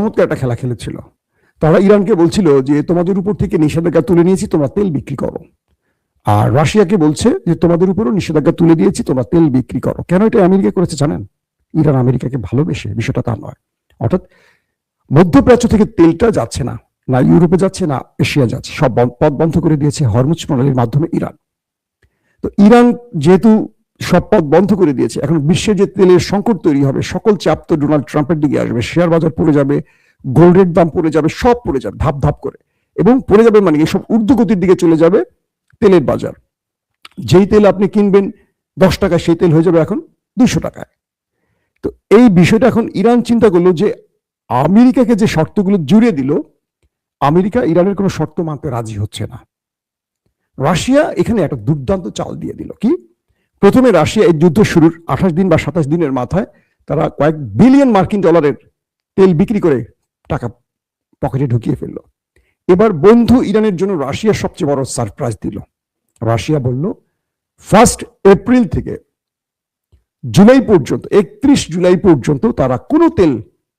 চমৎকার একটা খেলা খেলেছিল। তারা ইরানকে বলছিল যে তোমাদের উপর থেকে নিষেধাজ্ঞা তুলে নিয়েছি, তোমরা তেল বিক্রি করো। আর রাশিয়াকে বলছে যে তোমাদের উপরও নিষেধাজ্ঞা তুলে দিয়েছি, তোমরা তেল বিক্রি করো। কেন এটা আমেরিকা করেছে জানেন? ইরান আমেরিকাকে ভালোবেসে, বিষয়টা তা নয়। অর্থাৎ মধ্যপ্রাচ্য থেকে তেলটা যাচ্ছে না, না ইউরোপে যাচ্ছে না এশিয়া যাচ্ছে, সব পথ বন্ধ করে দিয়েছে হরমুজ প্রণালীর মাধ্যমে ইরান। তো ইরান যেহেতু সব পথ বন্ধ করে দিয়েছে, এখন বিশ্বে যে তেলের সংকট তৈরি হবে, সকল চাপ তো ডোনাল্ড ট্রাম্পের দিকে আসবে। শেয়ার বাজার পড়ে যাবে, গোল্ডের দাম পড়ে যাবে, সব পড়ে যাবে ধাপ ধাপ করে। এবং পড়ে যাবে মানে এসব ঊর্ধ্বগতির দিকে চলে যাবে তেলের বাজার। যেই তেল আপনি কিনবেন 10 টাকায়, সেই তেল হয়ে যাবে এখন 200 টাকায়। তো এই বিষয়টা এখন ইরান চিন্তা করলো যে আমেরিকাকে যে শর্তগুলো জুড়ে দিল, আমেরিকা ইরানের কোনো শর্ত মানতে রাজি হচ্ছে না। রাশিয়া এখানে একটা দুর্দান্ত চাল দিয়ে দিল। কি? প্রথমে রাশিয়া এই যুদ্ধ শুরুর 28 দিন বা 27 দিনের মাথায় তারা কয়েক বিলিয়ন মার্কিন ডলারের তেল বিক্রি করে টাকা পকেটে ঢুকিয়ে ফেললো। এবার বন্ধু ইরানের জন্য রাশিয়ার সবচেয়ে বড় সারপ্রাইজ দিল। রাশিয়া বলল 1 এপ্রিল থেকে জুলাই পর্যন্ত, 31 জুলাই পর্যন্ত তারা কোনো তেল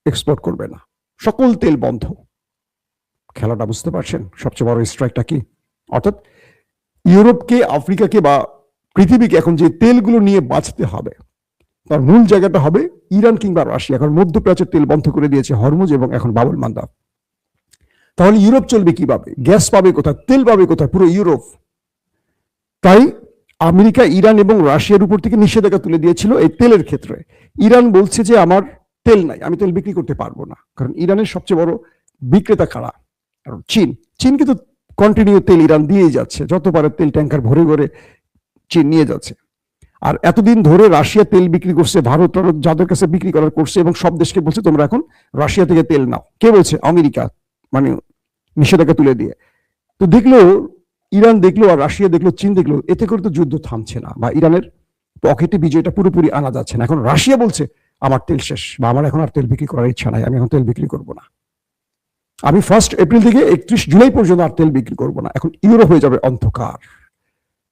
এক্সপোর্ট করবে না, সকল তেল বন্ধ। খেলাটা বুঝতে পারছেন? সবচেয়ে বড় স্ট্রাইকটা কি? অর্থাৎ ইউরোপকে, আফ্রিকাকে বা পৃথিবীকে এখন যে তেলগুলো নিয়ে বাঁচতে হবে, তার মূল জায়গাটা হবে ইরান কিংবা রাশিয়া। এখন মধ্যপ্রাচ্যের তেল বন্ধ করে দিয়েছে হরমুজ এবং এখন বাবুল মান্দাব। তাহলে ইউরোপ চলবে কিভাবে? গ্যাস পাবে কোথায়? তেল পাবে কোথায়? পুরো ইউরোপ। তাই আমেরিকা ইরান এবং রাশিয়ার উপর থেকে নিষেধাজ্ঞা তুলে দিয়েছিল এই তেলের ক্ষেত্রে। ইরান বলছে যে আমার তেল নাই, আমি তেল বিক্রি করতে পারবো না। কারণ ইরানের সবচেয়ে বড় বিক্রেতা কারা? চীন। চীন কিন্তু কন্টিনিউ তেল ইরান দিয়েই যাচ্ছে, যত পারে তেল ট্যাঙ্কার ভরে ভরে চীন নিয়ে যাচ্ছে। আর এতদিন ধরে রাশিয়া তেল বিক্রি করছে, ভারত যাদের কাছে বিক্রি করার করছে, এবং সব দেশকে বলছে তোমরা এখন রাশিয়া থেকে তেল নাও। কে বলছে? আমেরিকা, মানে নিষেধাজ্ঞা তুলে দিয়ে। তো দেখলো ইরান, দেখলো আর রাশিয়া দেখলো, চীন দেখলো, এতে করে তো যুদ্ধ থামছে না, বা ইরানের পকেটে বিজয়টা পুরোপুরি আনা যাচ্ছে না। এখন রাশিয়া বলছে আমার তেল শেষ, বা আমার এখন আর তেল বিক্রি করার ইচ্ছা নাই, আমি এখন তেল বিক্রি করবো না, আমি 1 এপ্রিল থেকে 31 জুলাই পর্যন্ত আর তেল বিক্রি করবো না। এখন ইউরোপ হয়ে যাবে অন্ধকার,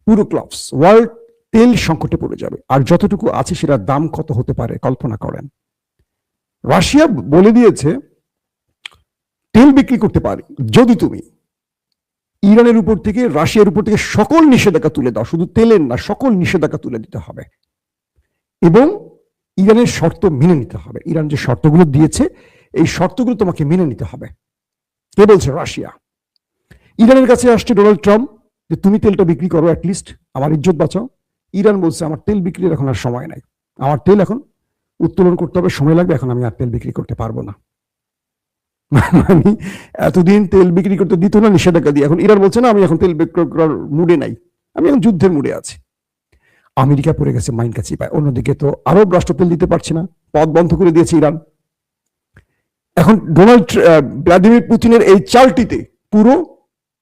পুরো ক্লাবস ওয়ার্ল্ড তেল সংকটে পড়ে যাবে। আর যতটুকু আছে সেটার দাম কত হতে পারে কল্পনা করেন। রাশিয়া বলে দিয়েছে তেল বিক্রি করতে পারি যদি তুমি ইরানের উপর থেকে, রাশিয়ার উপর থেকে সকল নিষেধাজ্ঞা তুলে দাও। শুধু তেলের না, সকল নিষেধাজ্ঞা তুলে দিতে হবে এবং ইরানের শর্ত মেনে নিতে হবে। ইরান যে শর্তগুলো দিয়েছে, এই শর্তগুলো তোমাকে মেনে নিতে হবে। কে বলছে? রাশিয়া। ইরানের কাছে আসছে ডোনাল্ড ট্রাম্প যে তুমি তেলটা বিক্রি করো, অ্যাটলিস্ট আমার ইজ্জত বাঁচাও। ইরান বলছে আমার তেল বিক্রির এখন আর সময় নাই, আমার তেল এখন উত্তোলন করতে হবে, সময় লাগবে, এখন আমি আর তেল বিক্রি করতে পারবো না। মানে এতদিন তেল বিক্রি করতে দিত না নিষেধাজ্ঞা দিয়ে, এখন ইরান বলছে না আমি এখন তেল বিক্রি করার মুডে নাই, আমি এখন যুদ্ধের মুডে আছি। আমেরিকা পড়ে গেছে মাইন কাছে পায়। অন্যদিকে তো আরব রাষ্ট্র তেল দিতে পারছে না, পথ বন্ধ করে দিয়েছে ইরান। এখন ভ্লাদিমির পুতিনের এই চালটিতে পুরো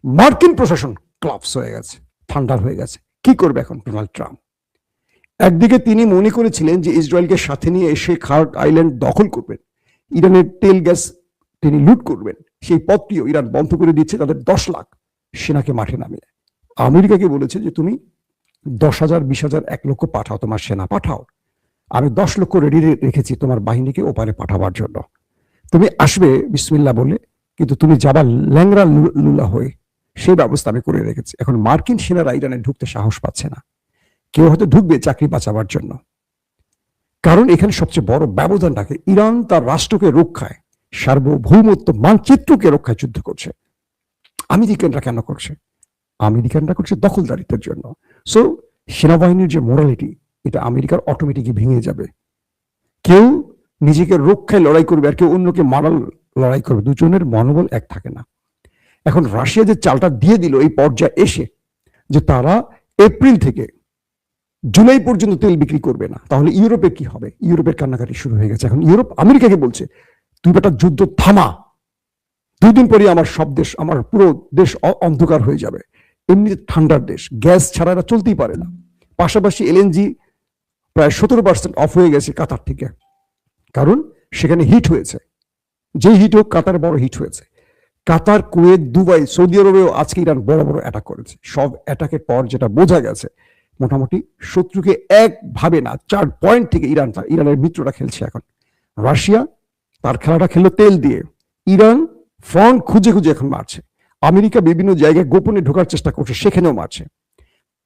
মার্কিন প্রশাসন ক্লাবস হয়ে গেছে, ঠান্ডা হয়ে গেছে। কি করবে এখন ডোনাল্ড ট্রাম্প? একদিকে তিনি মনে করেছিলেন যে ইসরায়েলকে সাথে নিয়ে এসে খার্ক আইল্যান্ড দখল করবেন, ইরানের তেল গ্যাস তিনি লুট করবেন। সেই পথটিও ইরান বন্ধ করে দিচ্ছে, তাদের 10 লাখ সেনাকে মাঠে নামিয়ে। আমেরিকাকে বলেছে যে তুমি 10,000, 20,000, 1 লক্ষ পাঠাও, তোমার সেনা পাঠাও, আমি 10 লক্ষ রেডি রেখেছি তোমার বাহিনীকে ওপারে পাঠাবার জন্য। তুমি আসবে বিসমিল্লাহ বলে, কিন্তু তুমি যাবার ল্যাংরা লুলা হয়ে, সেই ব্যবস্থা আমি করে রেখেছি। এখন মার্কিন সেনারা ইরানে ঢুকতে সাহস পাচ্ছে না। কেউ হয়তো ঢুকবে চাকরি বাঁচাবার জন্য, কারণ এখানে সবচেয়ে বড় ব্যবধানটাকে ইরান তার রাষ্ট্রকে রক্ষায়, সার্বভৌমত্ব মানচিত্রকে রক্ষায় যুদ্ধ করছে। আমেরিকানরা কেন করছে? আমেরিকানরা করছে দখলদারিত্বের জন্য। সো সেনাবাহিনীর যে মোরালিটি, এটা আমেরিকার অটোমেটিকই ভেঙে যাবে। কেউ নিজেকে রক্ষায় লড়াই করবে আর কেউ অন্যকে মারার লড়াই করবে, দুজনের মনোবল এক থাকে না। এখন রাশিয়া যে চালটা দিয়ে দিল এই পর্যায়ে এসে, যে তারা এপ্রিল থেকে জুলাই পর্যন্ত তেল বিক্রি করবে না, তাহলে ইউরোপে কি হবে? ইউরোপের কান্নাকাটি শুরু হয়ে গেছে। এখন ইউরোপ আমেরিকাকে বলছে তুই একটা যুদ্ধ থামা, 2 দিন পরে আমার সব দেশ, আমার পুরো দেশ অন্ধকার হয়ে যাবে। এমনি ঠান্ডার দেশ, গ্যাস ছাড়া এরা চলতেই পারে না। পাশাপাশি এলএনজি প্রায় 17% অফ হয়ে গেছে কাতার থেকে, কারণ সেখানে হিট হয়েছে। যে হিট হোক, কাতার বড় হিট হয়েছে। কাতার, কুয়েত, দুবাই, সৌদি আরবেও আজকে ইরান বড় বড় অ্যাটাক করেছে। সব অ্যাটাকের পর যেটা বোঝা গেছে, মোটামুটি শত্রুকে একভাবে না 4 পয়েন্ট থেকে ইরানের মিত্ররা খেলছে। এখন রাশিয়া তার খেলাটা খেললো তেল দিয়ে, ইরান ফ্রন্ট খুঁজে খুঁজে এখন মারছে। আমেরিকা বিভিন্ন জায়গায় গোপনে ঢোকার চেষ্টা করছে, সেখানেও মারছে।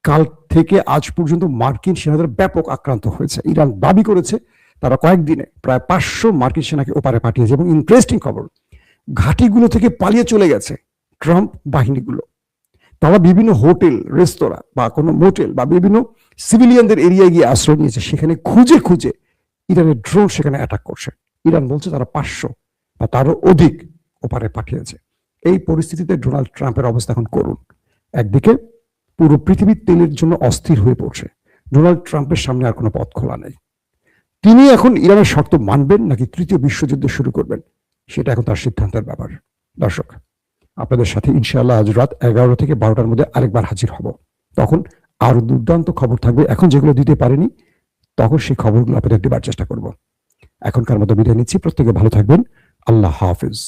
কাল থেকে আজ পর্যন্ত মার্কিন সেনাদের ব্যাপক আক্রান্ত হয়েছে। ইরান দাবি করেছে তারা কয়েকদিনে প্রায় 500 মার্কিন সেনাকে ওপারে পাঠিয়েছে, এবং ইন্টারেস্টিং খবর, ঘাঁটিগুলো থেকে পালিয়ে চলে গেছে ট্রাম্প বাহিনীগুলো। তারা বিভিন্ন হোটেল, রেস্তোরাঁ বা কোনো মোটেল বা বিভিন্ন সিভিলিয়ানদের এরিয়ায় গিয়ে আশ্রয় নিয়েছে, সেখানে খুঁজে খুঁজে ইরানের ড্রোন সেখানে অ্যাটাক করছে। ইরান বলছে তারা 500 বা তারও অধিক ওপারে পাঠিয়েছে। এই পরিস্থিতিতে ডোনাল্ড ট্রাম্পের অবস্থা এখন করুন। একদিকে পুরো পৃথিবীর তেলের জন্য অস্থির হয়ে পড়ছে, ডোনাল্ড ট্রাম্পের সামনে আর কোনো পথ খোলা নেই। তিনি এখন ইরানের শর্ত মানবেন নাকি তৃতীয় বিশ্বযুদ্ধ শুরু করবেন, সেটা এখন তার সিদ্ধান্তের ব্যাপার। দর্শক, আপনাদের সাথে ইনশাআল্লাহ আজ রাত 11 থেকে 12টার মধ্যে আরেকবার হাজির হব। তখন আরো দুর্দান্ত খবর থাকবে। এখন যেগুলো দিতে পারিনি, তখন সেই খবরগুলো আপনাদের দেবার চেষ্টা করব। এখনকার মতো বিদায় নিচ্ছি। প্রত্যেকে ভালো থাকবেন। আল্লাহ হাফিজ।